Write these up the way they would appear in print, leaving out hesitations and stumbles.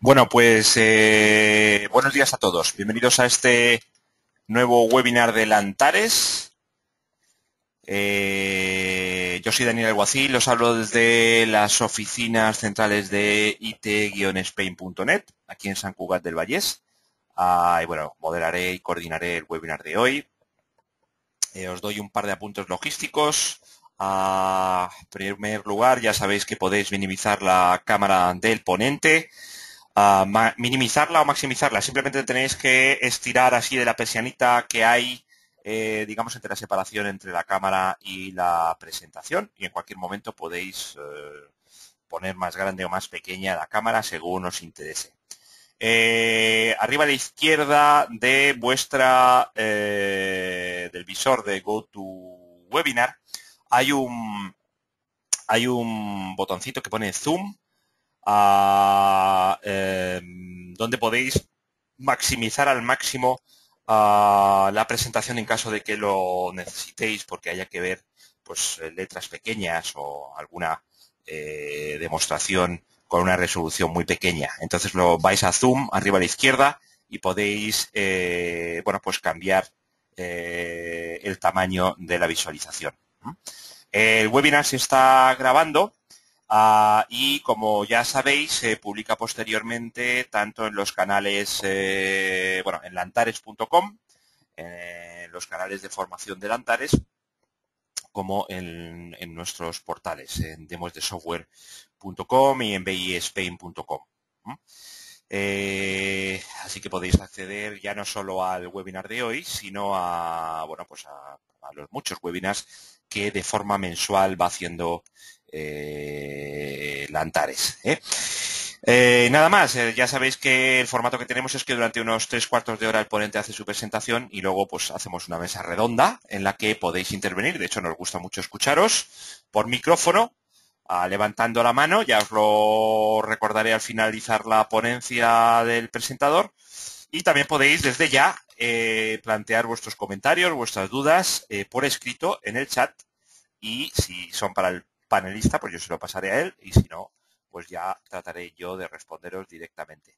Bueno, pues buenos días a todos. Bienvenidos a este nuevo webinar de Lantares. Yo soy Daniel Alguacil, os hablo desde las oficinas centrales de it-spain.net, aquí en Sant Cugat del Vallès. Y bueno, moderaré y coordinaré el webinar de hoy. Os doy un par de apuntes logísticos. En primer lugar, ya sabéis que podéis minimizar la cámara del ponente. Minimizarla o maximizarla, simplemente tenéis que estirar así de la persianita que hay, digamos, entre la separación entre la cámara y la presentación, y en cualquier momento podéis poner más grande o más pequeña la cámara según os interese. Arriba a la izquierda de vuestra del visor de GoToWebinar hay un botoncito que pone Zoom, donde podéis maximizar al máximo la presentación en caso de que lo necesitéis, porque haya que ver pues letras pequeñas o alguna demostración con una resolución muy pequeña. Entonces lo vais a Zoom arriba a la izquierda y podéis bueno, pues cambiar el tamaño de la visualización. El webinar se está grabando. Y como ya sabéis, se publica posteriormente tanto en los canales, bueno, en lantares.com, en los canales de formación de Lantares, como en nuestros portales, en demosdesoftware.com y en bispain.com. Así que podéis acceder ya no solo al webinar de hoy, sino a, bueno, pues a los muchos webinars que de forma mensual va haciendo Lantares. Nada más, ya sabéis que el formato que tenemos es que durante unos 3/4 de hora el ponente hace su presentación y luego pues hacemos una mesa redonda en la que podéis intervenir. De hecho, nos gusta mucho escucharos por micrófono, levantando la mano. Ya os lo recordaré al finalizar la ponencia del presentador. Y también podéis desde ya plantear vuestros comentarios, vuestras dudas por escrito en el chat, y si son para el panelista, pues yo se lo pasaré a él, y si no, pues ya trataré yo de responderos directamente.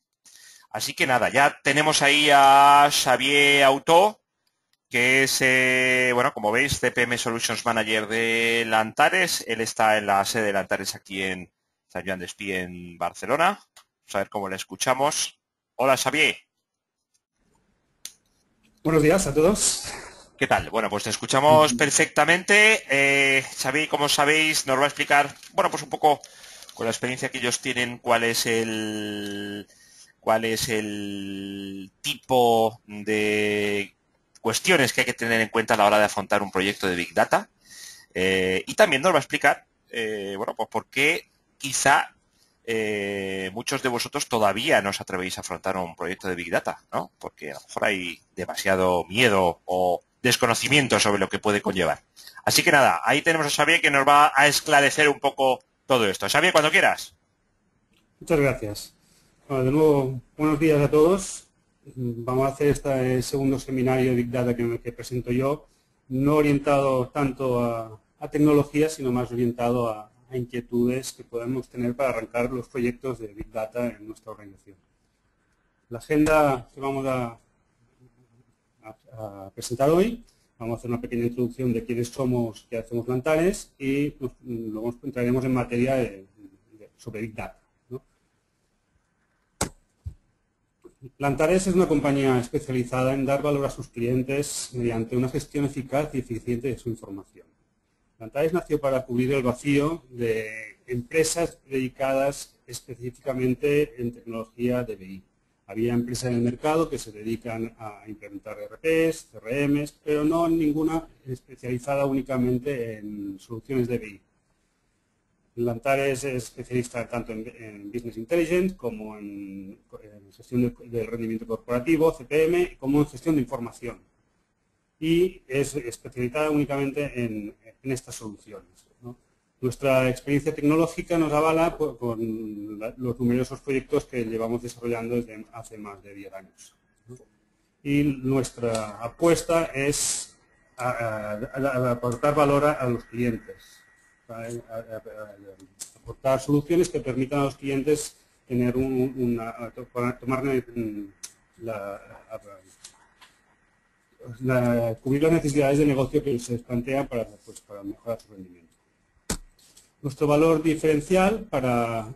Así que nada, ya tenemos ahí a Xavier Autó, que es, bueno, como veis, CPM Solutions Manager de Lantares. Él está en la sede de Lantares aquí en Sant Joan d'Espí, en Barcelona. Vamos a ver cómo le escuchamos. Hola, Xavier. Buenos días a todos. ¿Qué tal? Bueno, pues te escuchamos perfectamente. Xavi, como sabéis, nos va a explicar, bueno, pues un poco con la experiencia que ellos tienen, cuál es el tipo de cuestiones que hay que tener en cuenta a la hora de afrontar un proyecto de Big Data. Y también nos va a explicar, bueno, pues por qué quizá muchos de vosotros todavía no os atrevéis a afrontar un proyecto de Big Data, ¿no? Porque a lo mejor hay demasiado miedo o desconocimiento sobre lo que puede conllevar. Así que nada, ahí tenemos a Xavier, que nos va a esclarecer un poco todo esto. Xavier, cuando quieras. Muchas gracias. Bueno, de nuevo, buenos días a todos. Vamos a hacer este segundo seminario de Big Data que presento yo, no orientado tanto a tecnología, sino más orientado a inquietudes que podemos tener para arrancar los proyectos de Big Data en nuestra organización. La agenda que vamos a presentar hoy: vamos a hacer una pequeña introducción de quiénes somos, qué hacemos Lantares, y luego entraremos en materia sobre Big Data, ¿no? Lantares es una compañía especializada en dar valor a sus clientes mediante una gestión eficaz y eficiente de su información. Lantares nació para cubrir el vacío de empresas dedicadas específicamente en tecnología de BI. Había empresas en el mercado que se dedican a implementar ERPs, CRMs, pero no ninguna especializada únicamente en soluciones de BI. Lantares es especialista tanto en Business Intelligence como en gestión del rendimiento corporativo, CPM, como en gestión de información. Y es especializada únicamente en estas soluciones, ¿no? Nuestra experiencia tecnológica nos avala con los numerosos proyectos que llevamos desarrollando desde hace más de 10 años, ¿no? Y nuestra apuesta es a aportar valor a los clientes, aportar soluciones que permitan a los clientes tener tomar cubrir las necesidades de negocio que se plantean para mejorar su rendimiento. Nuestro valor diferencial para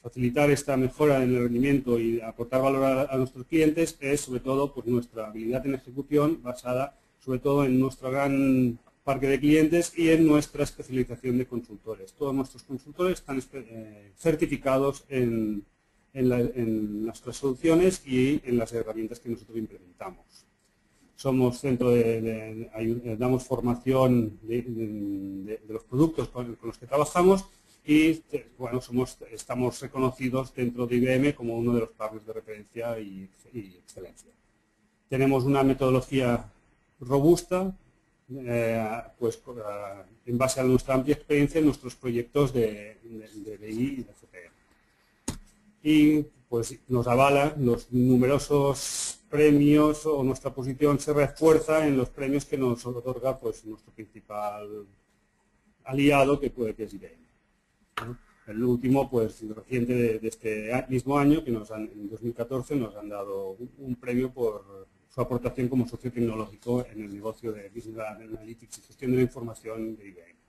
facilitar esta mejora en el rendimiento y aportar valor a nuestros clientes es sobre todo pues, nuestra habilidad en ejecución basada sobre todo en nuestro gran parque de clientes y en nuestra especialización de consultores. Todos nuestros consultores están certificados en nuestras soluciones y en las herramientas que nosotros implementamos. Somos centro damos formación de los productos con los que trabajamos y bueno, estamos reconocidos dentro de IBM como uno de los partners de referencia y excelencia. Tenemos una metodología robusta, pues en base a nuestra amplia experiencia en nuestros proyectos de BI y de CPM. Y pues nos avalan los numerosos premios o nuestra posición se refuerza en los premios que nos otorga pues nuestro principal aliado que es IBM. El último, pues reciente de este mismo año, que en 2014 nos han dado un premio por su aportación como socio tecnológico en el negocio de Business Analytics y gestión de la información de IBM.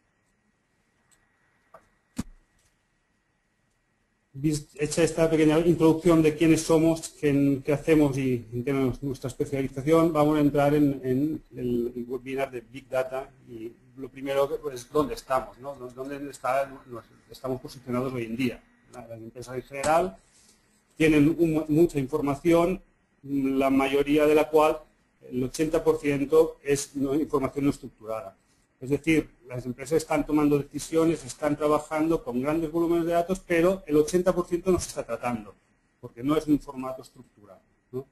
Hecha esta pequeña introducción de quiénes somos, qué hacemos y en qué es nuestra especialización, vamos a entrar en el webinar de Big Data y lo primero es dónde estamos, ¿no? Dónde estamos posicionados hoy en día. Las empresas en general tienen mucha información, la mayoría de la cual, el 80%, es información no estructurada. Es decir, las empresas están tomando decisiones, están trabajando con grandes volúmenes de datos, pero el 80% no se está tratando, porque no es un formato estructurado, ¿no?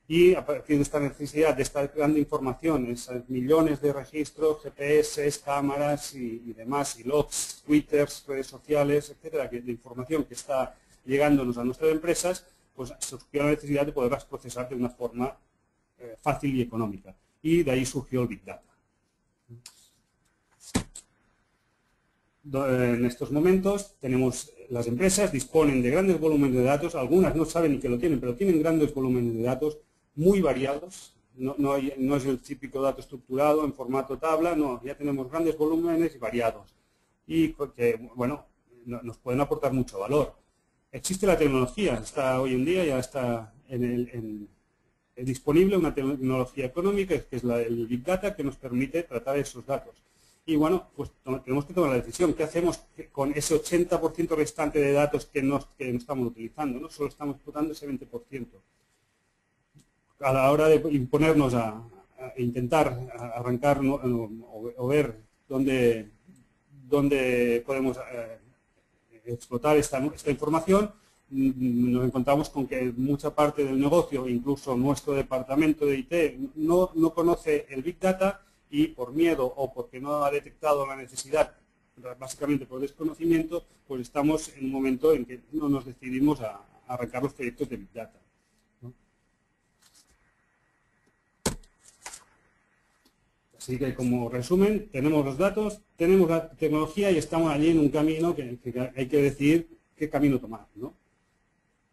Y a partir de esta necesidad de esta gran información, esas millones de registros, GPS, cámaras y demás, y logs, twitters, redes sociales, etcétera, de información que está llegándonos a nuestras empresas, pues surgió la necesidad de poderlas procesar de una forma fácil y económica. Y de ahí surgió el Big Data. En estos momentos las empresas disponen de grandes volúmenes de datos, algunas no saben ni que lo tienen, pero tienen grandes volúmenes de datos muy variados, no es el típico dato estructurado en formato tabla, no, ya tenemos grandes volúmenes y variados y que, bueno, nos pueden aportar mucho valor. Existe la tecnología, está hoy en día, ya está disponible una tecnología económica que es el Big Data que nos permite tratar esos datos. Y bueno, pues tenemos que tomar la decisión. ¿Qué hacemos con ese 80% restante de datos que no estamos utilizando, ¿no? Solo estamos explotando ese 20%. A la hora de imponernos a intentar arrancar o ver dónde podemos explotar esta información, nos encontramos con que mucha parte del negocio, incluso nuestro departamento de IT, no conoce el Big Data y por miedo o porque no ha detectado la necesidad, básicamente por desconocimiento, pues estamos en un momento en que no nos decidimos a arrancar los proyectos de Big Data, ¿no? Así que como resumen, tenemos los datos, tenemos la tecnología y estamos allí en un camino que hay que decidir qué camino tomar, ¿no?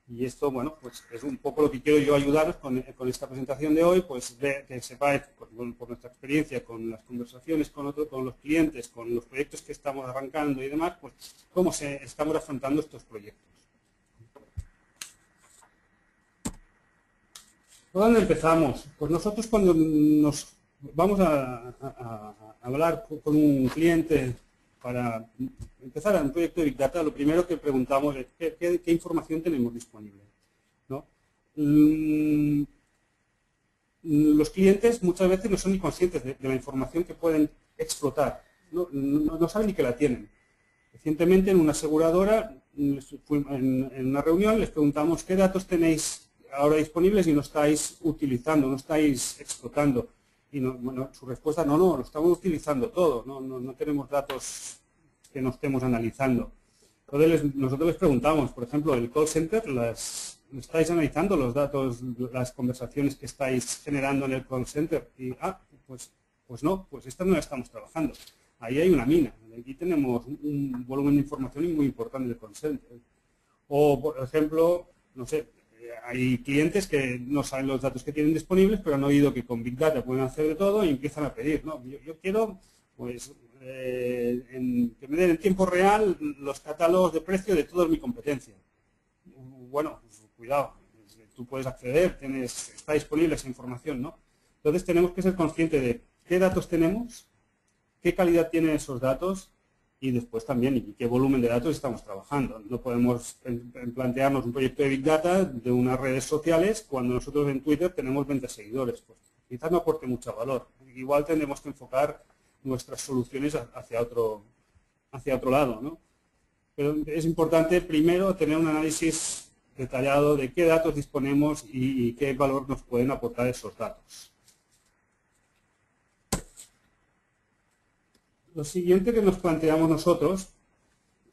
Y esto, bueno, pues es un poco lo que quiero yo ayudaros con esta presentación de hoy, pues que sepáis, por nuestra experiencia, con las conversaciones con los clientes, con los proyectos que estamos arrancando y demás, pues cómo estamos afrontando estos proyectos. ¿Por dónde empezamos? Pues nosotros cuando nos vamos a hablar con un cliente para empezar un proyecto de Big Data, lo primero que preguntamos es ¿qué información tenemos disponible, ¿no? Los clientes muchas veces no son ni conscientes de la información que pueden explotar, no saben ni que la tienen. Recientemente en una aseguradora, en una reunión, les preguntamos qué datos tenéis ahora disponibles y no estáis utilizando, no estáis explotando. Y bueno, su respuesta, no, lo estamos utilizando todo, no tenemos datos que no estemos analizando. Entonces nosotros les preguntamos, por ejemplo, el call center, ¿estáis analizando los datos, las conversaciones que estáis generando en el call center? Y, pues no, pues esta no la estamos trabajando. ahí hay una mina. Aquí tenemos un volumen de información muy importante de consent. O, por ejemplo, no sé, hay clientes que no saben los datos que tienen disponibles, pero han oído que con Big Data pueden hacer de todo y empiezan a pedir, ¿no? Yo quiero, pues, que me den en tiempo real los catálogos de precio de toda mi competencia. Bueno, pues, cuidado, tú puedes acceder, está disponible esa información, ¿no? Entonces tenemos que ser conscientes de qué datos tenemos, qué calidad tienen esos datos y después también y qué volumen de datos estamos trabajando. No podemos plantearnos un proyecto de Big Data de unas redes sociales cuando nosotros en Twitter tenemos 20 seguidores. Pues quizás no aporte mucho valor. Igual tendremos que enfocar nuestras soluciones hacia otro lado, ¿no? Pero es importante primero tener un análisis detallado de qué datos disponemos y qué valor nos pueden aportar esos datos. Lo siguiente que nos planteamos nosotros,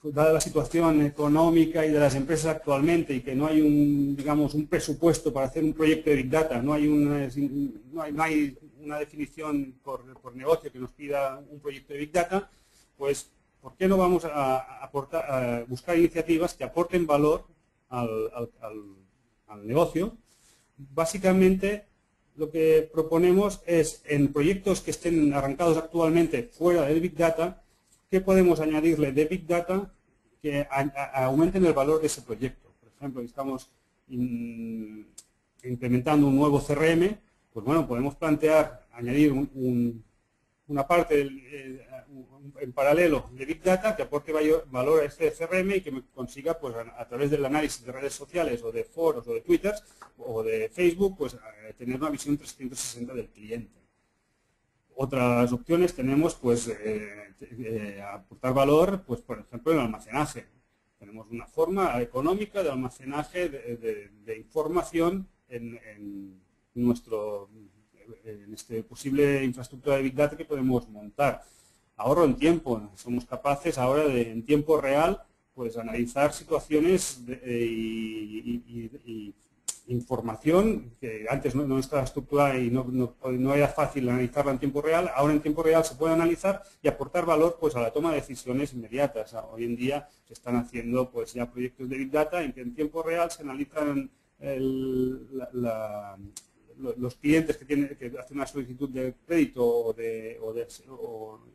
pues, dada la situación económica y de las empresas actualmente y que no hay un presupuesto para hacer un proyecto de Big Data, no hay una definición por negocio que nos pida un proyecto de Big Data, pues ¿por qué no vamos a buscar iniciativas que aporten valor al negocio? Básicamente, lo que proponemos es, en proyectos que estén arrancados actualmente fuera del Big Data, ¿qué podemos añadirle de Big Data que aumenten el valor de ese proyecto? Por ejemplo, estamos implementando un nuevo CRM, pues bueno, podemos plantear añadir una parte en paralelo de Big Data que aporte valor a este CRM y que me consiga, pues a través del análisis de redes sociales o de foros o de Twitter o de Facebook, pues tener una visión 360 del cliente. Otras opciones tenemos, pues, aportar valor, pues, por ejemplo, en el almacenaje. Tenemos una forma económica de almacenaje de información en esta posible infraestructura de Big Data que podemos montar. Ahorro en tiempo. Somos capaces ahora de, en tiempo real, pues analizar situaciones y información que antes no estaba estructurada y no era fácil analizarla en tiempo real. Ahora en tiempo real se puede analizar y aportar valor, pues, a la toma de decisiones inmediatas. Hoy en día se están haciendo, pues, ya proyectos de Big Data en que en tiempo real se analizan los clientes que hacen una solicitud de crédito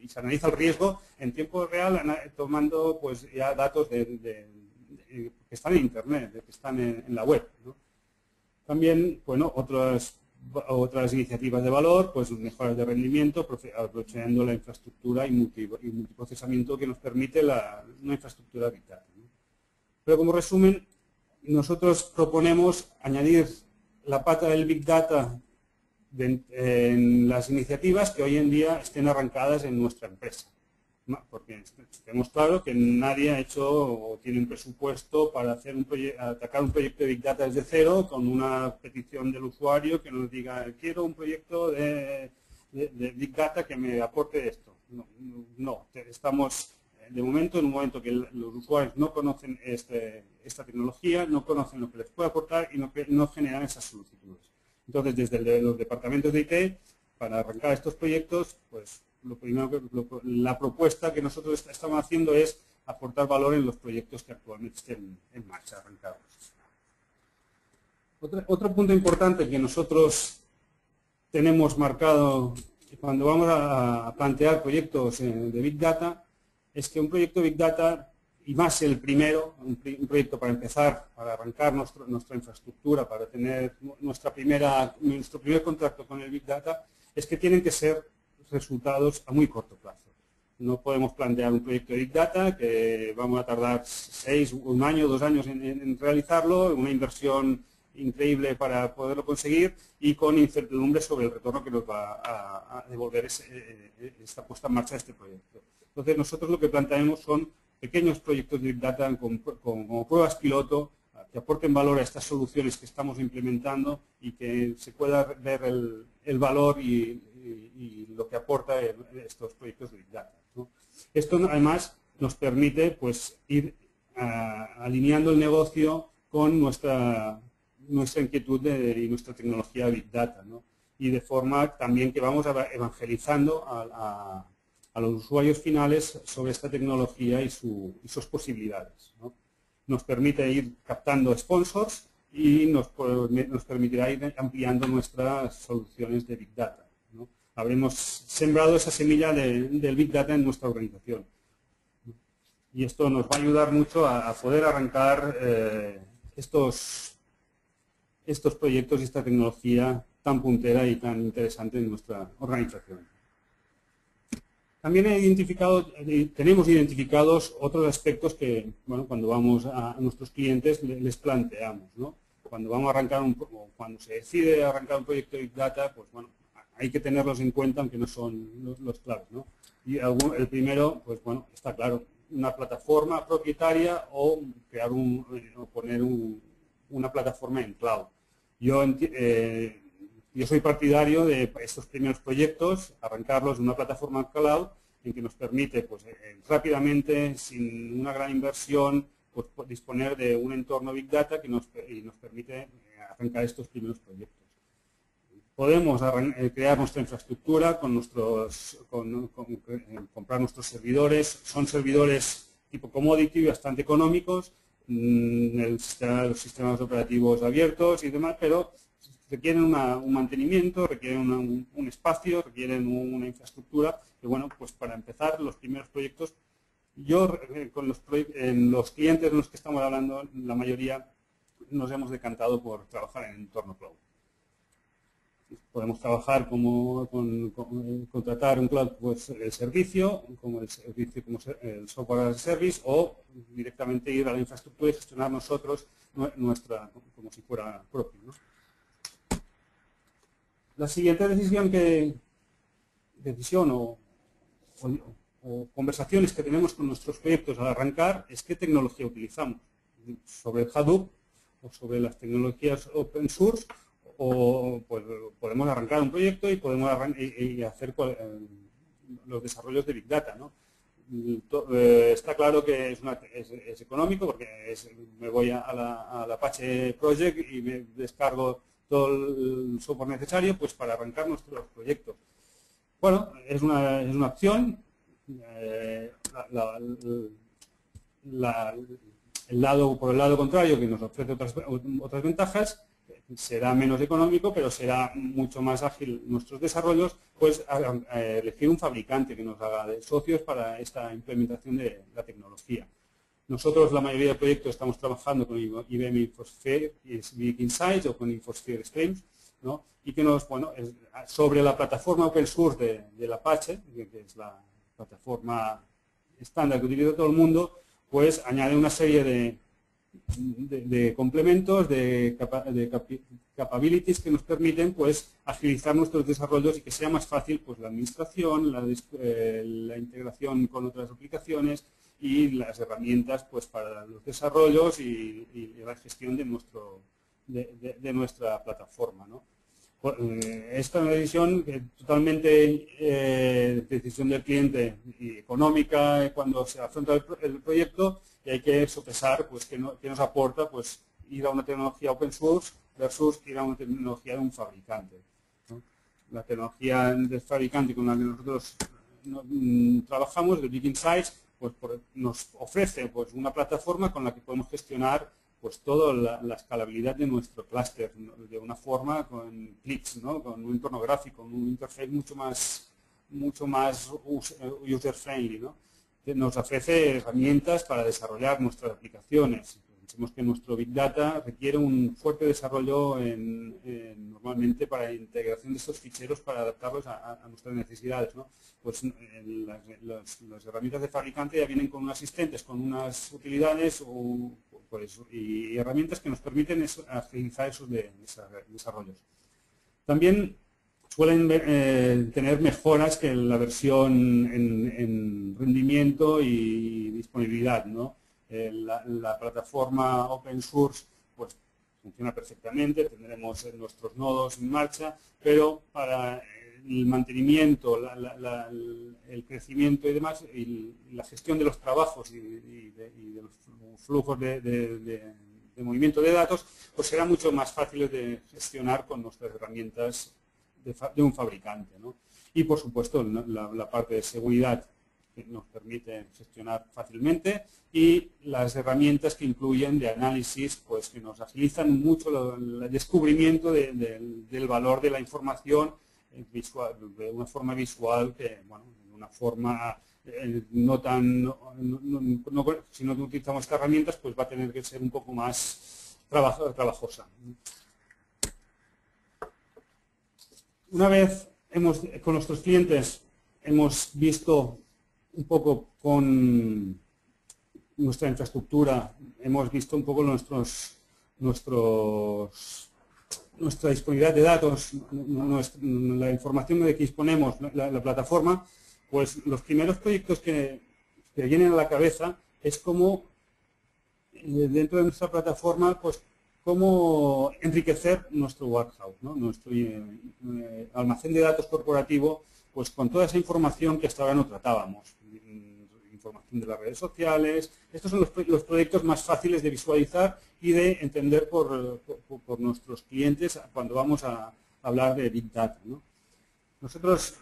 y se analiza el riesgo en tiempo real tomando, pues, ya datos que están en Internet, que están en la web, ¿no? También, bueno, otras iniciativas de valor, pues mejoras de rendimiento, aprovechando la infraestructura y multiprocesamiento que nos permite una infraestructura Big Data, ¿no? Pero como resumen, nosotros proponemos añadir la pata del Big Data en las iniciativas que hoy en día estén arrancadas en nuestra empresa. Porque tenemos claro que nadie ha hecho o tiene un presupuesto para atacar un proyecto de Big Data desde cero con una petición del usuario que nos diga quiero un proyecto de Big Data que me aporte esto. No, estamos de momento en un momento que los usuarios no conocen esta tecnología, no conocen lo que les puede aportar y no generan esas solicitudes. Entonces, desde los departamentos de IT, para arrancar estos proyectos, pues la propuesta que nosotros estamos haciendo es aportar valor en los proyectos que actualmente estén en marcha, arrancados. Otro punto importante que nosotros tenemos marcado cuando vamos a plantear proyectos de Big Data es que un proyecto de Big Data, y más el primero, un proyecto para empezar, para arrancar nuestra infraestructura, para tener nuestro primer contacto con el Big Data, es que tienen que ser resultados a muy corto plazo. No podemos plantear un proyecto de Big Data que vamos a tardar 1 año, 2 años en realizarlo, una inversión increíble para poderlo conseguir y con incertidumbre sobre el retorno que nos va a devolver esta puesta en marcha de este proyecto. Entonces, nosotros lo que planteamos son pequeños proyectos de Big Data como pruebas piloto que aporten valor a estas soluciones que estamos implementando y que se pueda ver el valor y lo que aporta estos proyectos de Big Data, ¿no? Esto además nos permite, pues, ir alineando el negocio con nuestra inquietud y nuestra tecnología Big Data, ¿no? Y de forma también que vamos evangelizando a los usuarios finales sobre esta tecnología y sus posibilidades, ¿no? Nos permite ir captando sponsors y nos permitirá ir ampliando nuestras soluciones de Big Data, ¿no? Habremos sembrado esa semilla del Big Data en nuestra organización. Y esto nos va a ayudar mucho a poder arrancar estos proyectos y esta tecnología tan puntera y tan interesante en nuestra organización. También tenemos identificados otros aspectos que, bueno, cuando vamos a nuestros clientes les planteamos, ¿no? Cuando vamos a arrancar cuando se decide arrancar un proyecto de Big Data, pues bueno, hay que tenerlos en cuenta, aunque no son los claves, ¿no? Y el primero, pues bueno, está claro, una plataforma propietaria o crear o poner una plataforma en cloud. Yo soy partidario de estos primeros proyectos, arrancarlos de una plataforma cloud en que nos permite pues, rápidamente, sin una gran inversión, pues, disponer de un entorno Big Data que nos permite arrancar estos primeros proyectos. Podemos crear nuestra infraestructura, comprar nuestros servidores. Son servidores tipo commodity, bastante económicos, los sistemas operativos abiertos y demás, pero requieren un mantenimiento, requieren un espacio, requieren una infraestructura que, bueno, pues para empezar los primeros proyectos, en los clientes de los que estamos hablando, la mayoría nos hemos decantado por trabajar en entorno cloud. Podemos trabajar contratar un cloud pues, el servicio, como el software as a service, o directamente ir a la infraestructura y gestionar nosotros como si fuera propio, ¿no? La siguiente decisión o conversaciones que tenemos con nuestros proyectos al arrancar es qué tecnología utilizamos. Sobre el Hadoop o sobre las tecnologías open source, o pues, podemos arrancar un proyecto y podemos hacer los desarrollos de Big Data, ¿no? Está claro que es económico porque me voy a la Apache Project y me descargo todo el software necesario pues, para arrancar nuestros proyectos. Bueno, es una opción. Por el lado contrario, que nos ofrece otras ventajas, será menos económico, pero será mucho más ágil nuestros desarrollos, pues elegir un fabricante que nos haga de socios para esta implementación de la tecnología. Nosotros, la mayoría de proyectos, estamos trabajando con IBM Infosphere y Big Insights o con Infosphere Streams, ¿no? Y que sobre la plataforma open source del Apache, que es la plataforma estándar que utiliza todo el mundo, pues añade una serie de complementos, de capabilities que nos permiten pues agilizar nuestros desarrollos y que sea más fácil pues la administración, la integración con otras aplicaciones y las herramientas pues para los desarrollos y la gestión de nuestra plataforma, ¿no? Esta es una decisión totalmente decisión del cliente y económica cuando se afronta el proyecto, y hay que sopesar pues, qué nos aporta pues, ir a una tecnología open source versus ir a una tecnología de un fabricante, ¿no? La tecnología del fabricante con la que nosotros trabajamos, de Big Insights, pues, nos ofrece pues, una plataforma con la que podemos gestionar pues toda la escalabilidad de nuestro clúster, ¿no? De una forma con clics, ¿no? Con un entorno gráfico, con un interface mucho más user-friendly, ¿no? Que nos ofrece herramientas para desarrollar nuestras aplicaciones. Pensemos que nuestro Big Data requiere un fuerte desarrollo normalmente para la integración de estos ficheros para adaptarlos a nuestras necesidades, ¿no? Pues las herramientas de fabricante ya vienen con unos asistentes, con unas utilidades y herramientas que nos permiten agilizar esos desarrollos. También suelen tener mejoras que en la versión en rendimiento y disponibilidad, ¿no? La plataforma open source pues, funciona perfectamente, tendremos nuestros nodos en marcha, pero para el mantenimiento, el crecimiento y demás, y la gestión de los trabajos y de los flujos de movimiento de datos, pues será mucho más fácil de gestionar con nuestras herramientas de un fabricante, ¿no? y por supuesto la parte de seguridad que nos permite gestionar fácilmente y las herramientas que incluyen de análisis, pues que nos agilizan mucho el descubrimiento del valor de la información visual, de una forma visual que, bueno, de una forma no tan, si no utilizamos estas herramientas, pues va a tener que ser un poco más trabajosa. Una vez con nuestros clientes hemos visto un poco con nuestra infraestructura, hemos visto un poco nuestra disponibilidad de datos, la información de que disponemos, la plataforma, pues los primeros proyectos que vienen a la cabeza es cómo dentro de nuestra plataforma, pues cómo enriquecer nuestro warehouse, ¿no? Nuestro almacén de datos corporativo, pues con toda esa información que hasta ahora no tratábamos. Información de las redes sociales. Estos son los proyectos más fáciles de visualizar y de entender por nuestros clientes cuando vamos a hablar de Big Data, ¿no? Nosotros,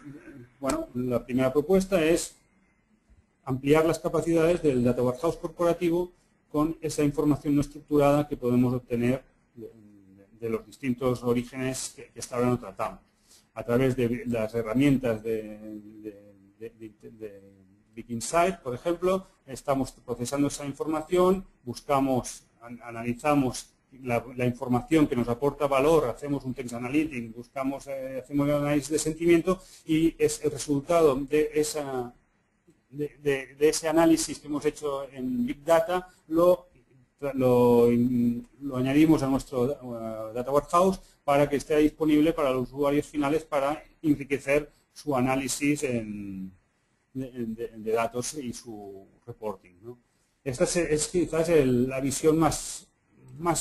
bueno, la primera propuesta es ampliar las capacidades del Data Warehouse corporativo con esa información no estructurada que podemos obtener de los distintos orígenes que hasta ahora no tratamos. A través de las herramientas de Big Insight, por ejemplo, estamos procesando esa información, analizamos la información que nos aporta valor, hacemos un text analytics, hacemos el análisis de sentimiento y es el resultado de ese análisis que hemos hecho en Big Data lo añadimos a nuestro Data Warehouse para que esté disponible para los usuarios finales para enriquecer su análisis de datos y su reporting, ¿no? Esta es quizás la visión más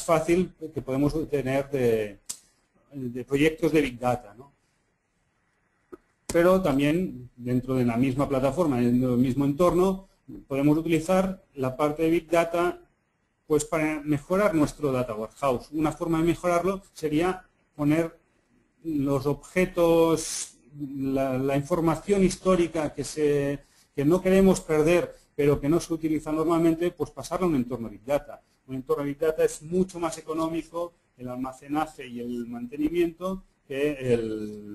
fácil que podemos tener de proyectos de Big Data, ¿no? Pero también dentro de la misma plataforma, dentro del mismo entorno, podemos utilizar la parte de Big Data pues para mejorar nuestro Data Warehouse. Una forma de mejorarlo sería poner los objetos, la información histórica que no queremos perder, pero que no se utiliza normalmente, pues pasarlo a un entorno Big Data. Un entorno Big Data es mucho más económico el almacenaje y el mantenimiento que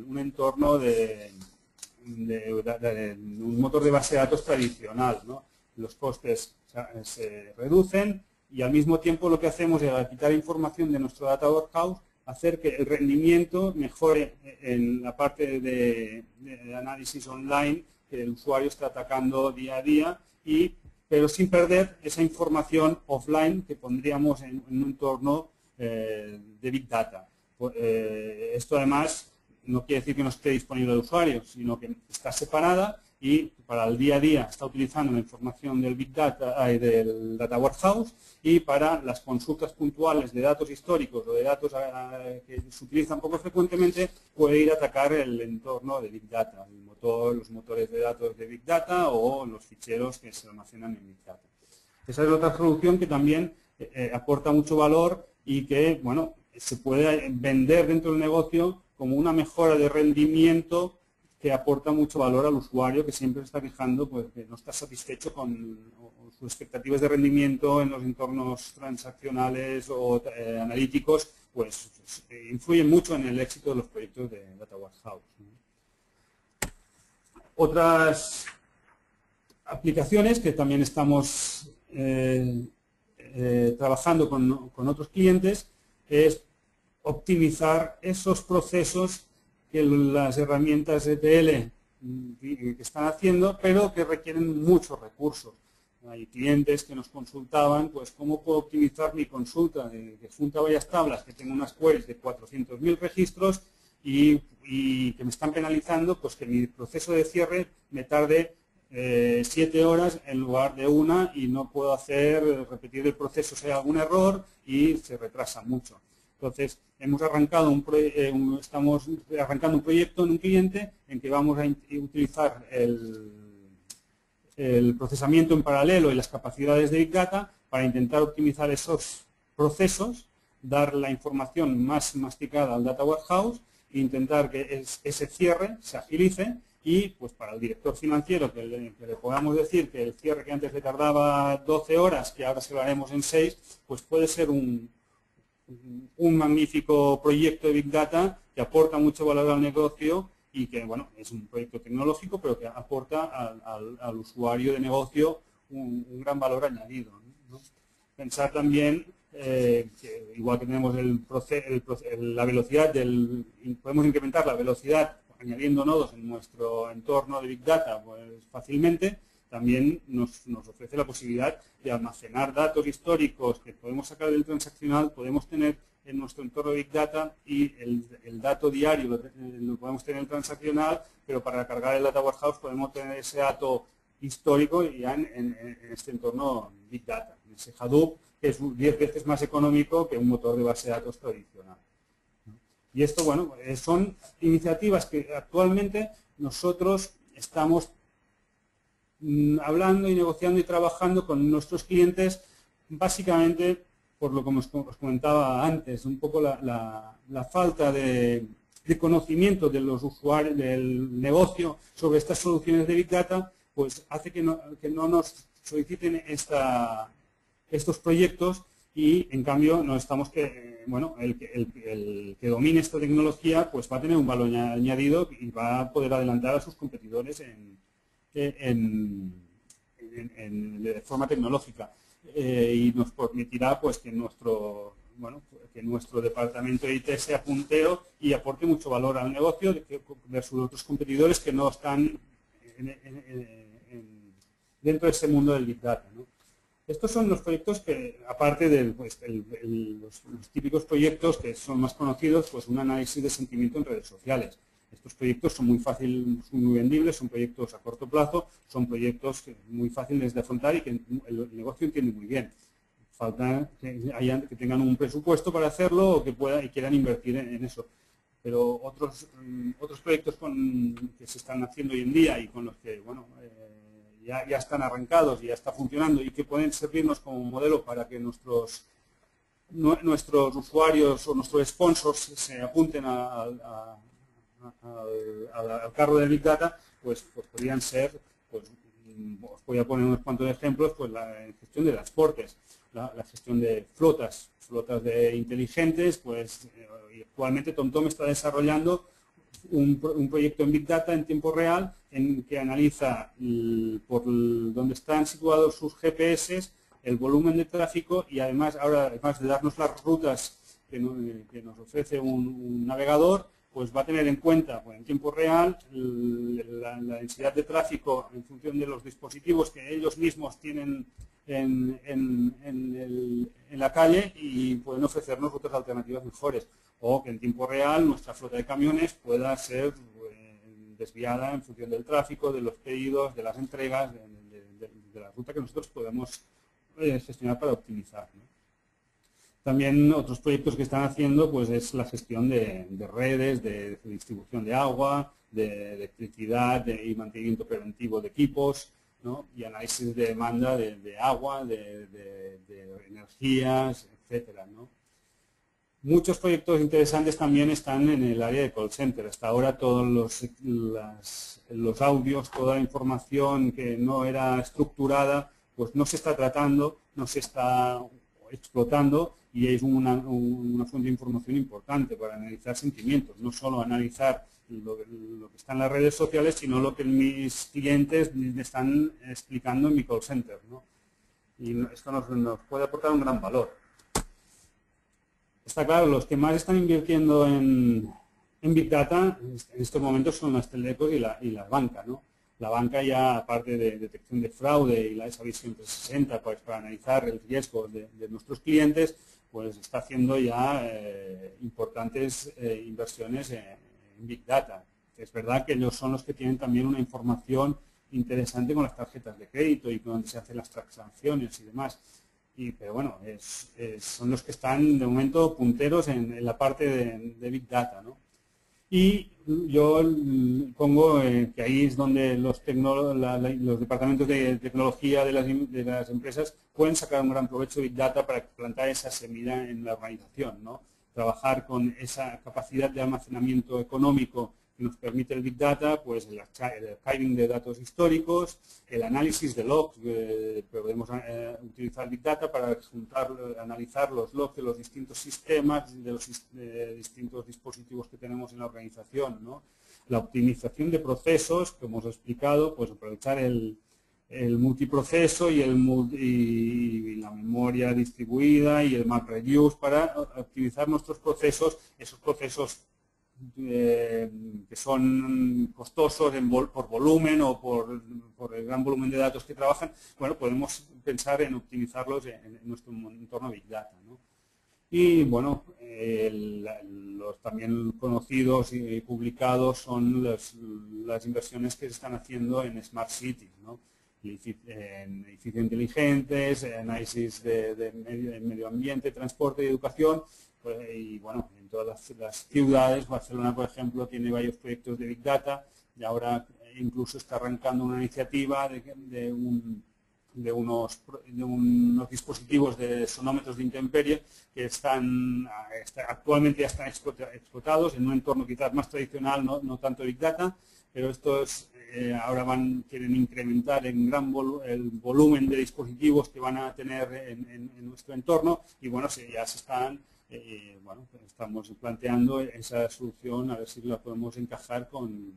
un entorno de un motor de base de datos tradicional, ¿no? Los costes se reducen y al mismo tiempo lo que hacemos es, al quitar información de nuestro Data Warehouse, hacer que el rendimiento mejore en la parte de análisis online que el usuario está atacando día a día, pero sin perder esa información offline que pondríamos en un entorno de Big Data. Esto además no quiere decir que no esté disponible al usuario, sino que está separada y para el día a día está utilizando la información del Big Data, del Data Warehouse, y para las consultas puntuales de datos históricos o de datos que se utilizan poco frecuentemente, puede ir a atacar el entorno de Big Data, los motores de datos de Big Data o los ficheros que se almacenan en Big Data. Esa es otra solución que también aporta mucho valor y que, bueno, se puede vender dentro del negocio como una mejora de rendimiento que aporta mucho valor al usuario que siempre se está quejando, pues, que no está satisfecho con sus expectativas de rendimiento en los entornos transaccionales o analíticos, pues influyen mucho en el éxito de los proyectos de Data Warehouse, ¿no? Otras aplicaciones que también estamos trabajando con otros clientes es optimizar esos procesos que las herramientas ETL que están haciendo, pero que requieren muchos recursos. Hay clientes que nos consultaban, pues, ¿cómo puedo optimizar mi consulta de junta varias tablas, que tengo unas queries de 400.000 registros y que me están penalizando, pues que mi proceso de cierre me tarde 7 horas en lugar de 1 y no puedo repetir el proceso si hay algún error y se retrasa mucho? Entonces, estamos arrancando un proyecto en un cliente en que vamos a utilizar el procesamiento en paralelo y las capacidades de Big Data para intentar optimizar esos procesos, dar la información más masticada al Data Warehouse e intentar que ese cierre se agilice y pues para el director financiero que le podamos decir que el cierre que antes le tardaba 12 horas, que ahora se lo haremos en 6, pues puede ser un magnífico proyecto de Big Data que aporta mucho valor al negocio y que, bueno, es un proyecto tecnológico, pero que aporta al usuario de negocio un gran valor añadido, ¿no? Pensar también que igual que tenemos la velocidad podemos incrementar la velocidad añadiendo nodos en nuestro entorno de Big Data pues, fácilmente, también nos ofrece la posibilidad de almacenar datos históricos que podemos sacar del transaccional, podemos tener en nuestro entorno de Big Data y el dato diario lo podemos tener en el transaccional, pero para cargar el Data Warehouse podemos tener ese dato histórico ya en este entorno Big Data, en ese Hadoop, que es 10 veces más económico que un motor de base de datos tradicional. Y esto, bueno, son iniciativas que actualmente nosotros estamos hablando y negociando y trabajando con nuestros clientes, básicamente por lo que os comentaba antes, un poco la falta de conocimiento de los usuarios, del negocio sobre estas soluciones de Big Data, pues hace que no nos soliciten estos proyectos y en cambio no estamos el que domine esta tecnología pues va a tener un valor añadido y va a poder adelantar a sus competidores de forma tecnológica y nos permitirá pues que nuestro departamento de IT sea puntero y aporte mucho valor al negocio versus otros competidores que no están dentro de ese mundo del Big Data, ¿no? Estos son los proyectos que, aparte de los típicos proyectos que son más conocidos, pues un análisis de sentimiento en redes sociales. Estos proyectos son muy fáciles, son muy vendibles, son proyectos a corto plazo, son proyectos muy fáciles de afrontar y que el negocio entiende muy bien. Falta que tengan un presupuesto para hacerlo o que quieran invertir en eso. Pero otros proyectos que se están haciendo hoy en día y con los que, bueno, ya están arrancados y ya está funcionando y que pueden servirnos como modelo para que nuestros usuarios o nuestros sponsors se apunten al carro de Big Data, pues podrían ser, pues os voy a poner unos cuantos ejemplos, pues la gestión de transportes, la gestión de flotas inteligentes, pues actualmente TomTom está desarrollando un proyecto en Big Data en tiempo real en que analiza por dónde están situados sus GPS, el volumen de tráfico y además de darnos las rutas que nos ofrece un navegador, pues va a tener en cuenta pues, en tiempo real la densidad de tráfico en función de los dispositivos que ellos mismos tienen en la calle y pueden ofrecernos rutas alternativas mejores. O que en tiempo real nuestra flota de camiones pueda ser desviada en función del tráfico, de los pedidos, de las entregas, de la ruta que nosotros podemos gestionar para optimizar, ¿no? También otros proyectos que están haciendo pues es la gestión de redes, de distribución de agua, de electricidad y mantenimiento preventivo de equipos, ¿no? Y análisis de demanda de agua, de energías, etcétera, ¿no? Muchos proyectos interesantes también están en el área de call center. Hasta ahora todos los audios, toda la información que no era estructurada, pues no se está tratando, no se está explotando y es una fuente de información importante para analizar sentimientos. No solo analizar lo que está en las redes sociales, sino lo que mis clientes me están explicando en mi call center, ¿no? Y esto nos puede aportar un gran valor. Está claro, los que más están invirtiendo en Big Data en estos momentos son las telecos y la banca, ¿no? La banca ya, aparte de detección de fraude y esa visión 360 pues, para analizar el riesgo de nuestros clientes, pues está haciendo ya importantes inversiones en Big Data. Es verdad que ellos son los que tienen también una información interesante con las tarjetas de crédito y donde se hacen las transacciones y demás. Pero bueno, son los que están de momento punteros en la parte de Big Data, ¿no? Y yo pongo que ahí es donde los departamentos de tecnología de las empresas pueden sacar un gran provecho de Big Data para plantar esa semilla en la organización, ¿no? Trabajar con esa capacidad de almacenamiento económico que nos permite el Big Data, pues el archiving de datos históricos, el análisis de logs. Podemos utilizar Big Data para analizar los logs de los distintos sistemas, de los distintos dispositivos que tenemos en la organización, ¿no? La optimización de procesos, como os he explicado, pues aprovechar el multiproceso y la memoria distribuida y el MapReduce para optimizar nuestros procesos, esos procesos que son costosos por volumen o por el gran volumen de datos que trabajan. Bueno, podemos pensar en optimizarlos en nuestro entorno Big Data, ¿no? Y bueno, los también conocidos y publicados son las inversiones que se están haciendo en Smart Cities, ¿no? En edificios inteligentes, análisis de medio ambiente, transporte y educación. Pues, y bueno, en todas las ciudades, Barcelona, por ejemplo, tiene varios proyectos de Big Data y ahora incluso está arrancando una iniciativa de unos dispositivos de sonómetros de intemperie que actualmente ya están explotados en un entorno quizás más tradicional, no tanto Big Data, pero estos ahora quieren incrementar el volumen de dispositivos que van a tener en nuestro entorno y bueno, ya se están, estamos planteando esa solución, a ver si la podemos encajar con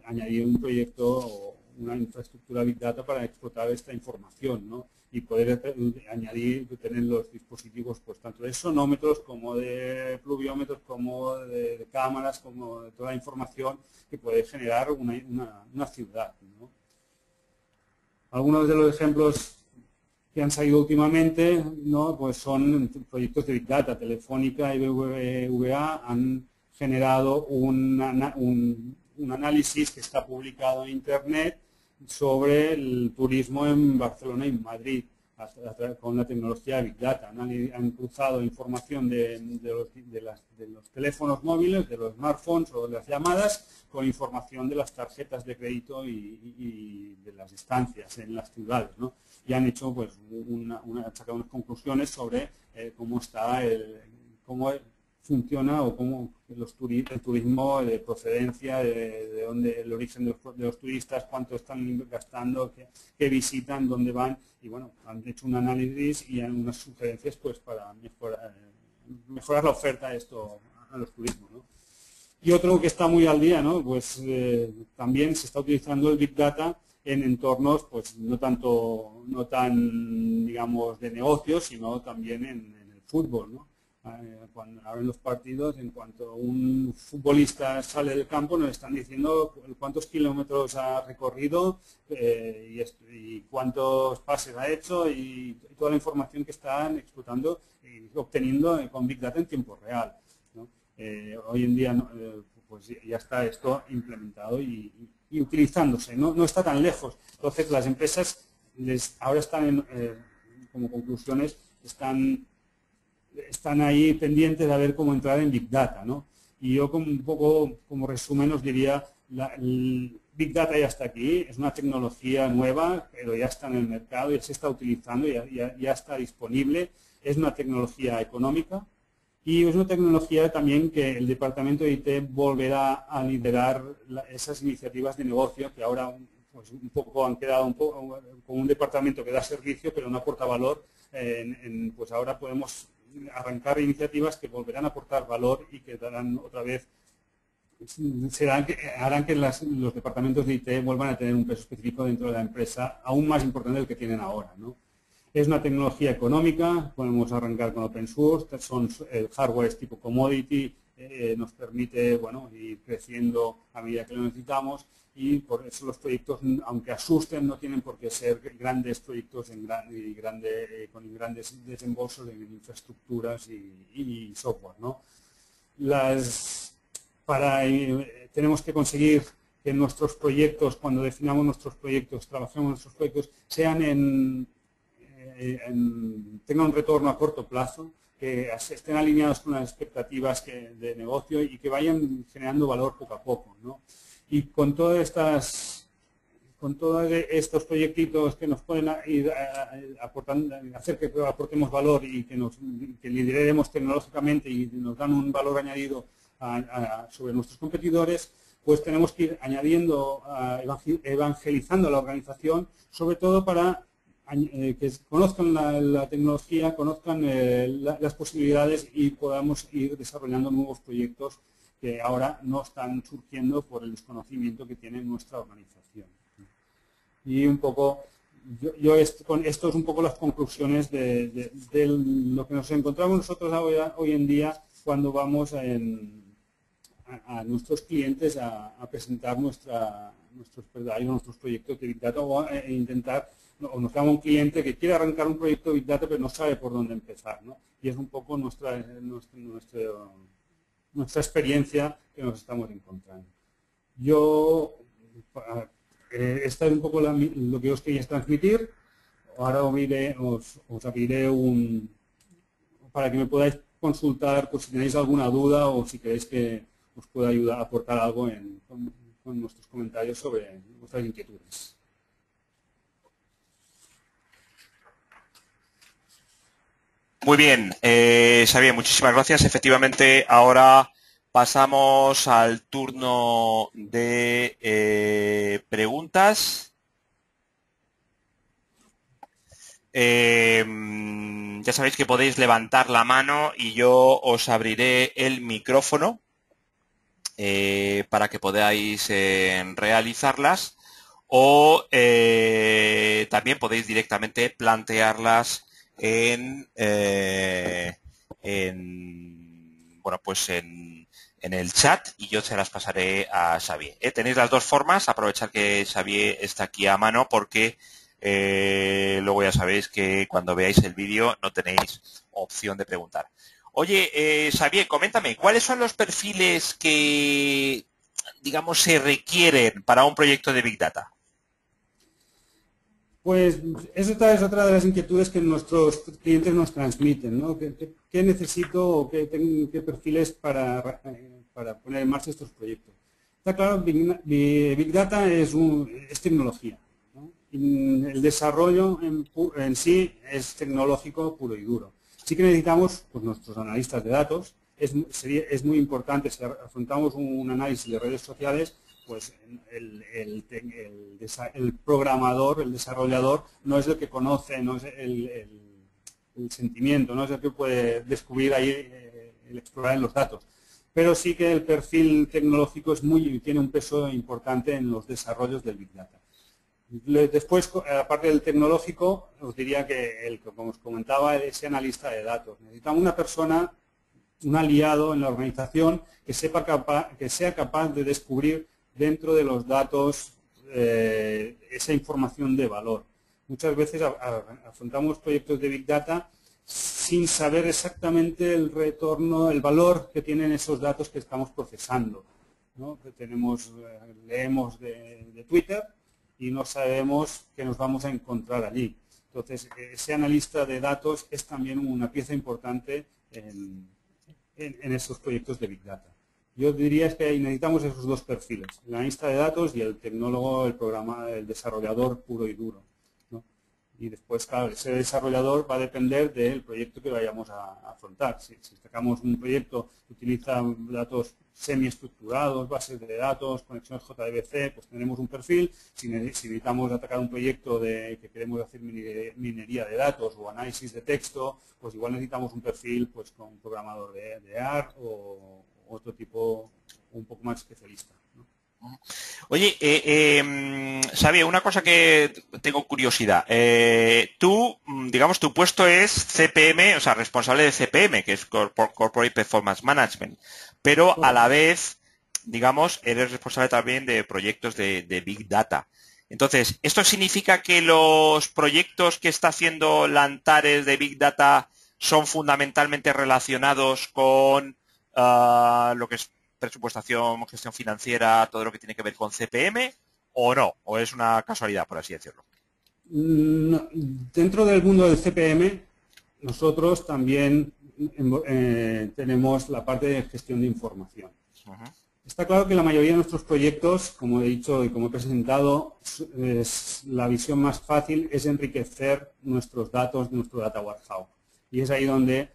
añadir un proyecto o una infraestructura Big Data para explotar esta información, ¿no? Y poder tener los dispositivos pues tanto de sonómetros como de pluviómetros, como de cámaras, como de toda la información que puede generar una ciudad, ¿no? Algunos de los ejemplos que han salido últimamente, ¿no? Pues son proyectos de Big Data. Telefónica y BBVA han generado un análisis que está publicado en Internet sobre el turismo en Barcelona y Madrid con la tecnología de Big Data. Han cruzado información de los teléfonos móviles, de los smartphones o de las llamadas con información de las tarjetas de crédito y de las estancias en las ciudades, ¿no? Y han hecho pues sacado unas conclusiones sobre cómo funciona o cómo el turismo de procedencia, de dónde el origen de los turistas, cuánto están gastando, qué visitan, dónde van, y bueno, han hecho un análisis y han unas sugerencias pues para mejorar la oferta a los turismos, ¿no? Y otro que está muy al día, ¿no? Pues también se está utilizando el Big Data en entornos pues no tan digamos de negocios, sino también en el fútbol, ¿no? Cuando abren los partidos, en cuanto un futbolista sale del campo, nos están diciendo cuántos kilómetros ha recorrido y cuántos pases ha hecho y toda la información que están explotando y obteniendo con Big Data en tiempo real, ¿no? Hoy en día pues ya está esto implementado y utilizándose, no está tan lejos. Entonces las empresas ahora están como conclusiones, están ahí pendientes de ver cómo entrar en Big Data, ¿no? Y yo un poco como resumen os diría, el Big Data ya está aquí, es una tecnología nueva, pero ya está en el mercado, ya se está utilizando, ya está disponible, es una tecnología económica y es una tecnología también que el departamento de IT volverá a liderar esas iniciativas de negocio que ahora pues un poco han quedado como un departamento que da servicio pero no aporta valor. Pues ahora podemos arrancar iniciativas que volverán a aportar valor y que darán otra vez, harán que los departamentos de IT vuelvan a tener un peso específico dentro de la empresa, aún más importante del que tienen ahora, ¿no? Es una tecnología económica, podemos arrancar con open source, el hardware es tipo commodity, nos permite ir creciendo a medida que lo necesitamos y por eso los proyectos, aunque asusten, no tienen por qué ser grandes proyectos con grandes desembolsos en infraestructuras y software, ¿no? Tenemos que conseguir que nuestros proyectos, cuando definamos nuestros proyectos, trabajemos en nuestros proyectos, tengan un retorno a corto plazo, que estén alineados con las expectativas de negocio y que vayan generando valor poco a poco, ¿no? Y con todos estos proyectitos que nos pueden ir aportando, hacer que aportemos valor y que lideremos tecnológicamente y nos dan un valor añadido sobre nuestros competidores, pues tenemos que ir añadiendo, evangelizando la organización, sobre todo para que conozcan la tecnología, conozcan las posibilidades y podamos ir desarrollando nuevos proyectos que ahora no están surgiendo por el desconocimiento que tiene nuestra organización. Y un poco, esto es un poco las conclusiones de lo que nos encontramos nosotros hoy en día cuando vamos a nuestros clientes a presentar nuestros proyectos de Big Data o intentar, o nos llama un cliente que quiere arrancar un proyecto de Big Data pero no sabe por dónde empezar, ¿no? Y es un poco nuestra experiencia que nos estamos encontrando. Esta es un poco lo que os quería transmitir. Ahora os abriré para que me podáis consultar por si tenéis alguna duda o si queréis que os pueda ayudar a aportar algo con nuestros comentarios sobre vuestras inquietudes. Muy bien, Xavier, muchísimas gracias. Efectivamente, ahora pasamos al turno de preguntas. Ya sabéis que podéis levantar la mano y yo os abriré el micrófono para que podáis realizarlas, o también podéis directamente plantearlas en el chat y yo se las pasaré a Xavier. Tenéis las dos formas, aprovechar que Xavier está aquí a mano porque luego ya sabéis que cuando veáis el vídeo no tenéis opción de preguntar. Oye, Xavier, coméntame, ¿cuáles son los perfiles que, digamos, se requieren para un proyecto de Big Data? Pues esa es otra de las inquietudes que nuestros clientes nos transmiten, ¿no? ¿Qué necesito o qué perfiles para poner en marcha estos proyectos? Está claro, Big Data es tecnología, ¿no? Y el desarrollo en sí es tecnológico puro y duro. Sí que necesitamos, pues, nuestros analistas de datos. Es muy importante, si afrontamos un análisis de redes sociales, pues el programador, el desarrollador, no es el que conoce, no es el sentimiento, no es el que puede descubrir ahí, el explorar en los datos. Pero sí que el perfil tecnológico tiene un peso importante en los desarrollos del Big Data. Después, aparte del tecnológico, os diría que, como os comentaba, ese analista de datos. Necesitamos una persona, un aliado en la organización que sea capaz de descubrir dentro de los datos esa información de valor. Muchas veces afrontamos proyectos de Big Data sin saber exactamente el retorno, el valor que tienen esos datos que estamos procesando, ¿no? Leemos de Twitter y no sabemos qué nos vamos a encontrar allí. Entonces, ese analista de datos es también una pieza importante en esos proyectos de Big Data. Yo diría que necesitamos esos dos perfiles, el analista de datos y el tecnólogo, el desarrollador puro y duro, ¿no? Y después, claro, ese desarrollador va a depender del proyecto que vayamos a afrontar. Si sacamos un proyecto que utiliza datos semiestructurados, bases de datos, conexiones JDBC, pues tenemos un perfil. Si necesitamos atacar un proyecto que queremos hacer minería de datos o análisis de texto, pues igual necesitamos un perfil pues con un programador de AR o otro tipo un poco más especialista, ¿no? Oye, Xavier, una cosa que tengo curiosidad. Tú, digamos, tu puesto es CPM, o sea, responsable de CPM, que es Corporate Performance Management, pero a la vez, digamos, eres responsable también de proyectos de Big Data. Entonces, ¿esto significa que los proyectos que está haciendo Lantares de Big Data son fundamentalmente relacionados con lo que es presupuestación, gestión financiera, todo lo que tiene que ver con CPM, o no? ¿O es una casualidad, por así decirlo? No, dentro del mundo del CPM, nosotros también tenemos la parte de gestión de información. Está claro que la mayoría de nuestros proyectos, como he dicho y como he presentado, la visión más fácil es enriquecer nuestros datos de nuestro data warehouse. Y es ahí donde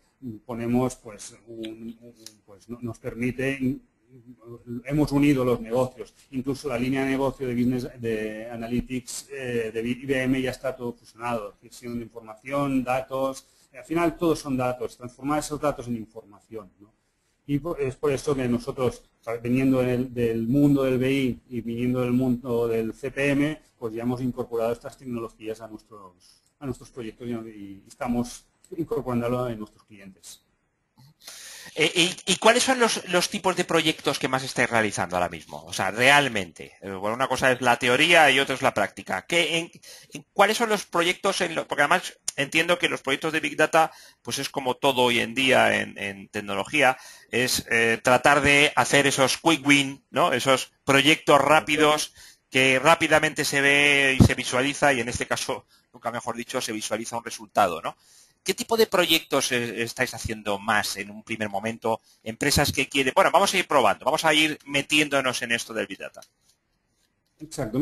ponemos, pues nos permite hemos unido los negocios. Incluso la línea de negocio de Business de Analytics de IBM ya está todo fusionado. Gestión de información, datos. Al final todos son datos. Transformar esos datos en información, ¿no? Y es por eso que nosotros, viniendo del mundo del BI y viniendo del mundo del CPM, pues ya hemos incorporado estas tecnologías a nuestros proyectos y estamos incorporándolo en nuestros clientes. ¿Y cuáles son los tipos de proyectos que más estáis realizando ahora mismo? O sea, realmente. Bueno, una cosa es la teoría y otra es la práctica. ¿Cuáles son los proyectos? Porque además entiendo que los proyectos de Big Data, pues es como todo hoy en día en tecnología, es tratar de hacer esos quick win, ¿no? Esos proyectos rápidos que rápidamente se ve y se visualiza, y en este caso, nunca mejor dicho, se visualiza un resultado, ¿no? ¿Qué tipo de proyectos estáis haciendo más en un primer momento? Empresas que quieren... Bueno, vamos a ir probando, vamos a ir metiéndonos en esto del Big Data. Exacto.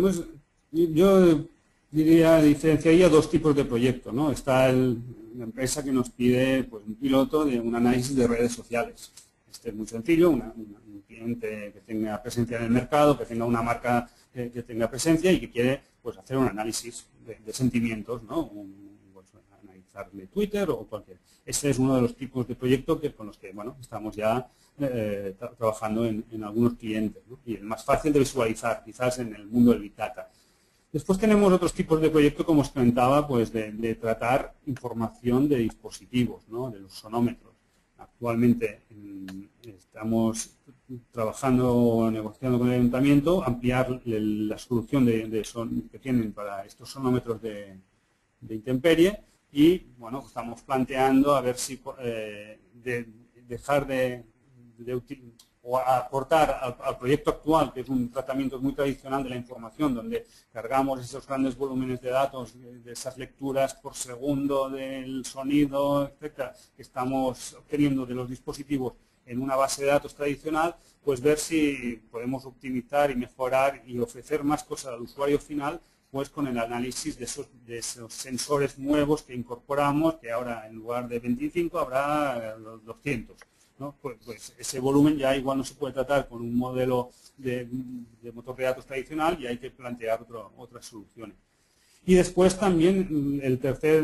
Yo diferenciaría dos tipos de proyectos, ¿no? Está la empresa que nos pide pues, un piloto de un análisis de redes sociales. Este es muy sencillo, un cliente que tenga presencia en el mercado, que tenga una marca que tenga presencia y que quiere pues, hacer un análisis de sentimientos, ¿no? Analizarle Twitter o cualquier. Este es uno de los tipos de proyectos con los que bueno, estamos ya trabajando en algunos clientes, ¿no? Y el más fácil de visualizar, quizás en el mundo del Big Data. Después tenemos otros tipos de proyectos, como os comentaba, pues de tratar información de dispositivos, ¿no? De los sonómetros. Actualmente estamos trabajando, negociando con el ayuntamiento, ampliar la solución que tienen para estos sonómetros de intemperie y, bueno, estamos planteando a ver si dejar o aportar al proyecto actual, que es un tratamiento muy tradicional de la información, donde cargamos esos grandes volúmenes de datos, de esas lecturas por segundo del sonido, etcétera, que estamos obteniendo de los dispositivos en una base de datos tradicional, pues ver si podemos optimizar y mejorar y ofrecer más cosas al usuario final, pues con el análisis de esos sensores nuevos que incorporamos, que ahora en lugar de 25 habrá los 200. ¿No? Pues ese volumen ya igual no se puede tratar con un modelo de motor de datos tradicional y hay que plantear otras soluciones. Y después también el tercer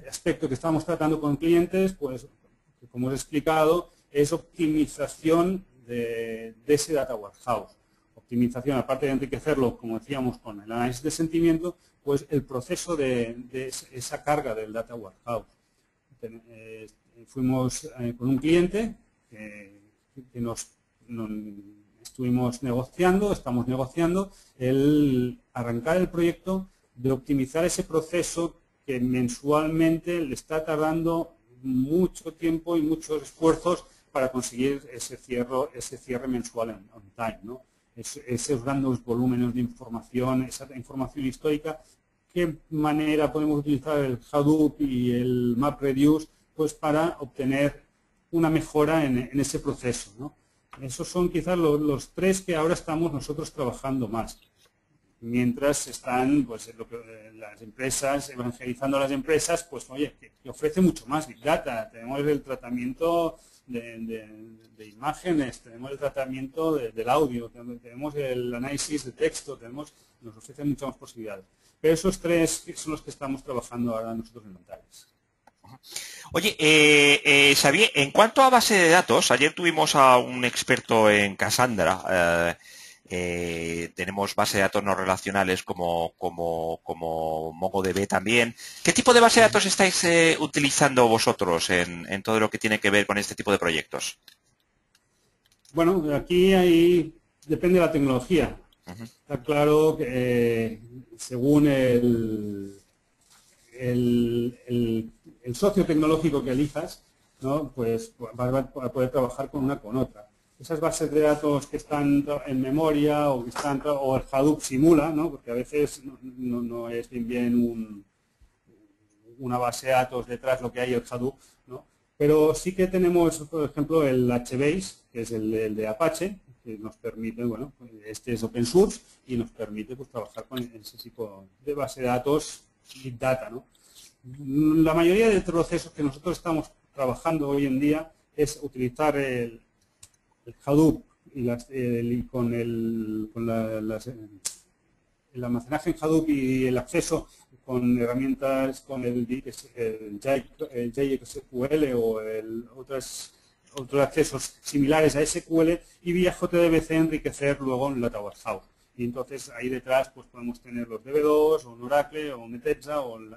aspecto que estamos tratando con clientes, pues como os he explicado, es optimización de ese data warehouse. Optimización, aparte de enriquecerlo, como decíamos, con el análisis de sentimiento, pues el proceso de esa carga del data warehouse. Fuimos con un cliente que estuvimos negociando, estamos negociando, el arrancar el proyecto de optimizar ese proceso que mensualmente le está tardando mucho tiempo y muchos esfuerzos para conseguir ese cierre mensual on time, ¿no? Esos grandes volúmenes de información, esa información histórica, ¿qué manera podemos utilizar el Hadoop y el MapReduce pues para obtener una mejora en ese proceso, ¿no? Esos son quizás los tres que ahora estamos nosotros trabajando más. Mientras están pues, las empresas, evangelizando a las empresas, pues oye, que ofrece mucho más Big Data. Tenemos el tratamiento de imágenes, tenemos el tratamiento del audio, tenemos el análisis de texto, nos ofrece muchas más posibilidades. Pero esos tres son los que estamos trabajando ahora nosotros en Mentales. Oye, Xavier, en cuanto a base de datos, ayer tuvimos a un experto en Cassandra. Tenemos base de datos no relacionales como MongoDB también. ¿Qué tipo de base de datos estáis utilizando vosotros en todo lo que tiene que ver con este tipo de proyectos? Bueno, aquí depende de la tecnología. Está claro que según el socio tecnológico que elijas, ¿no? Pues vas a poder trabajar con una con otra. Esas bases de datos que están en memoria o el Hadoop simula, ¿no? Porque a veces no es bien una base de datos detrás lo que hay el Hadoop, ¿no? Pero sí que tenemos, por ejemplo, el HBase, que es el de Apache, que nos permite, bueno, este es open source y nos permite pues, trabajar con ese tipo de base de datos Big Data, ¿no? La mayoría de procesos que nosotros estamos trabajando hoy en día es utilizar el Hadoop y con el almacenaje en Hadoop y el acceso con herramientas, con el JSQL o otros accesos similares a SQL, y vía JDBC enriquecer luego en Data Warehouse. Y entonces ahí detrás pues podemos tener los DB2 o un Oracle o un Netezza o el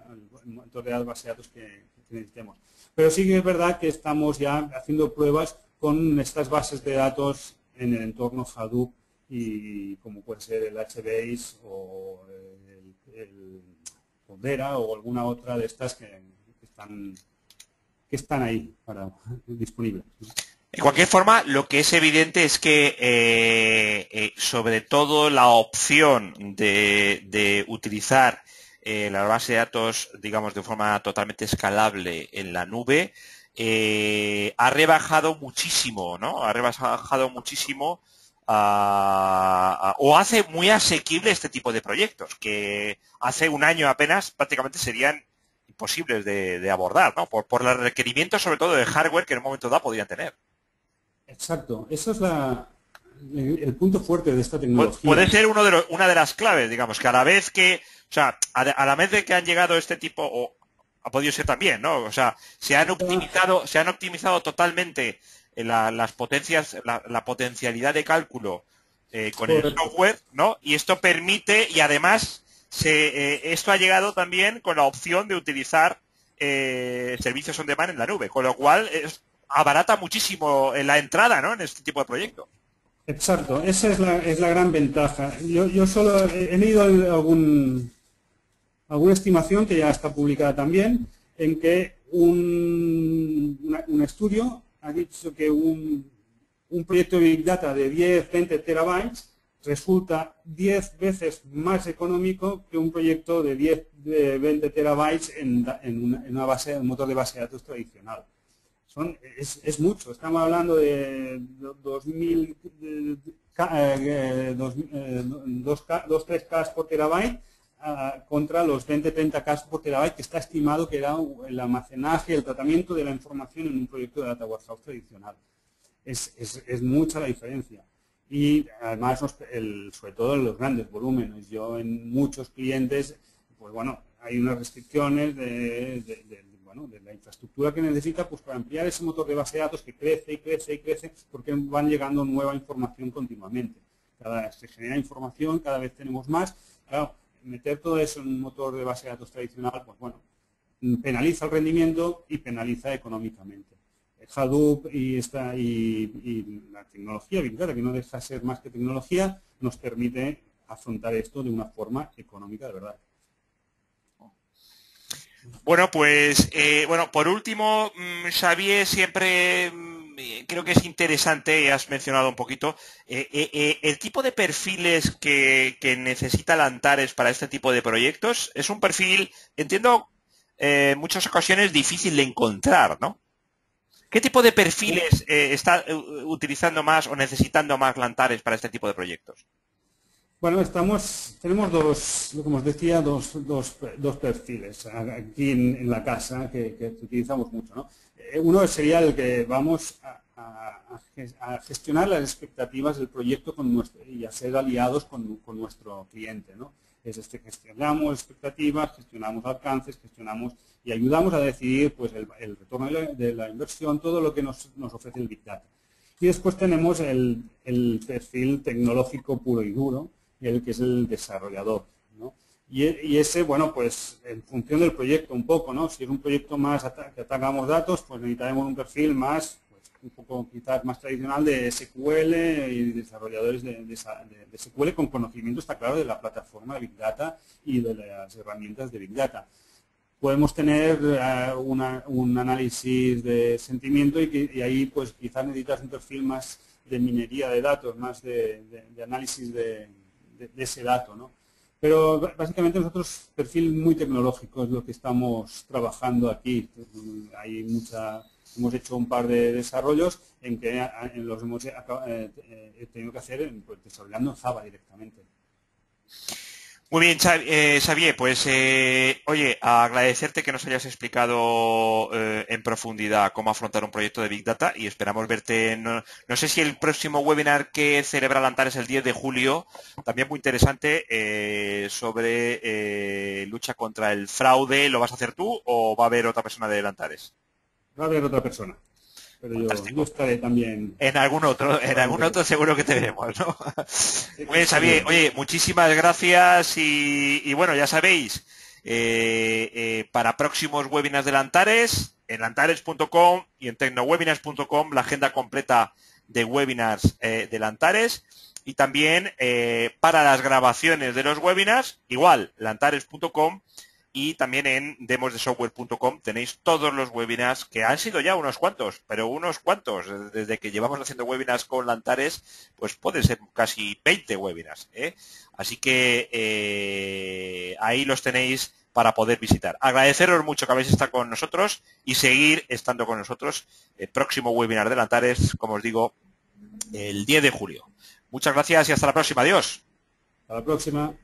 motor de base de datos que necesitemos. Pero sí que es verdad que estamos ya haciendo pruebas con estas bases de datos en el entorno Hadoop, y como puede ser el HBase o el Pondera o alguna otra de estas que están ahí disponibles. De cualquier forma, lo que es evidente es que sobre todo la opción de utilizar la base de datos, digamos, de forma totalmente escalable en la nube, ha rebajado muchísimo, ¿no? Ha rebajado muchísimo o hace muy asequible este tipo de proyectos, que hace un año apenas prácticamente serían imposibles de abordar, ¿no? Por los requerimientos, sobre todo de hardware, que en un momento dado podrían tener. Exacto, eso es el punto fuerte de esta tecnología. Puede ser una de las claves, digamos, que a la vez que, o sea, a la vez de que han llegado este tipo, o ha podido ser también, ¿no? O sea, se han optimizado totalmente las potencias, la potencialidad de cálculo con el software, ¿no? Y esto permite, y además esto ha llegado también con la opción de utilizar servicios on demand en la nube, con lo cual abarata muchísimo la entrada, ¿no? En este tipo de proyecto. Exacto, esa es la gran ventaja. Yo solo he leído alguna estimación que ya está publicada también, en que un estudio ha dicho que un proyecto de Big Data de 10-20 terabytes resulta 10 veces más económico que un proyecto de 10-20 terabytes en un motor de base de datos tradicional. Es mucho, estamos hablando de 2-3K por terabyte contra los 20-30K por terabyte que está estimado que era el almacenaje, el tratamiento de la información en un proyecto de Data Warehouse tradicional. Es mucha la diferencia. Y además, sobre todo en los grandes volúmenes. Yo en muchos clientes, pues bueno, hay unas restricciones de la infraestructura que necesita pues para ampliar ese motor de base de datos que crece y crece y crece, porque van llegando nueva información continuamente. Cada vez se genera información, cada vez tenemos más. Claro, meter todo eso en un motor de base de datos tradicional, pues bueno, penaliza el rendimiento y penaliza económicamente. El Hadoop y la tecnología Big Data, que no deja de ser más que tecnología, nos permite afrontar esto de una forma económica de verdad. Bueno, pues, por último, Xavier, siempre creo que es interesante, has mencionado un poquito, el tipo de perfiles que necesita la Antares para este tipo de proyectos es un perfil, entiendo, en muchas ocasiones difícil de encontrar, ¿no? ¿Qué tipo de perfiles está utilizando más o necesitando más la Antares para este tipo de proyectos? Bueno, tenemos como os decía, dos perfiles aquí en la casa que utilizamos mucho, ¿no? Uno sería el que vamos a gestionar las expectativas del proyecto y a ser aliados con nuestro cliente, ¿no? Gestionamos expectativas, gestionamos alcances, gestionamos y ayudamos a decidir pues el retorno de la inversión, todo lo que nos ofrece el Big Data. Y después tenemos el perfil tecnológico puro y duro, el que es el desarrollador, ¿no? Y ese, bueno, pues en función del proyecto un poco, ¿no? Si es un proyecto más que atacamos datos, pues necesitaremos un perfil más, pues un poco quizás más tradicional de SQL y desarrolladores de SQL con conocimiento, está claro, de la plataforma de Big Data y de las herramientas de Big Data. Podemos tener un análisis de sentimiento y ahí pues quizás necesitas un perfil más de minería de datos, más de análisis de ese dato, ¿no? Pero básicamente nosotros, perfil muy tecnológico es lo que estamos trabajando aquí. Hemos hecho un par de desarrollos en que los hemos tenido que hacer pues, desarrollando en Java directamente. Muy bien, Xavier, pues oye, agradecerte que nos hayas explicado en profundidad cómo afrontar un proyecto de Big Data y esperamos verte, no sé si el próximo webinar que celebra Lantares el 10 de julio, también muy interesante, sobre lucha contra el fraude, ¿lo vas a hacer tú o va a haber otra persona de Lantares? Va a haber otra persona, pero yo Fantástico. estaré también En algún hablando. otro seguro que te veremos, ¿no? Sí, Muy bien, Xavier. seguro. Oye, muchísimas gracias y bueno, ya sabéis, para próximos webinars de Lantares, en lantares.com y en tecnowebinars.com, la agenda completa de webinars de Lantares y también para las grabaciones de los webinars, igual, lantares.com y también en demosdesoftware.com tenéis todos los webinars, que han sido ya unos cuantos, pero unos cuantos. Desde que llevamos haciendo webinars con Lantares, pues pueden ser casi 20 webinars, ¿eh? Así que ahí los tenéis para poder visitar. Agradeceros mucho que habéis estado con nosotros y seguir estando con nosotros. El próximo webinar de Lantares, como os digo, el 10 de julio. Muchas gracias y hasta la próxima. Adiós. Hasta la próxima.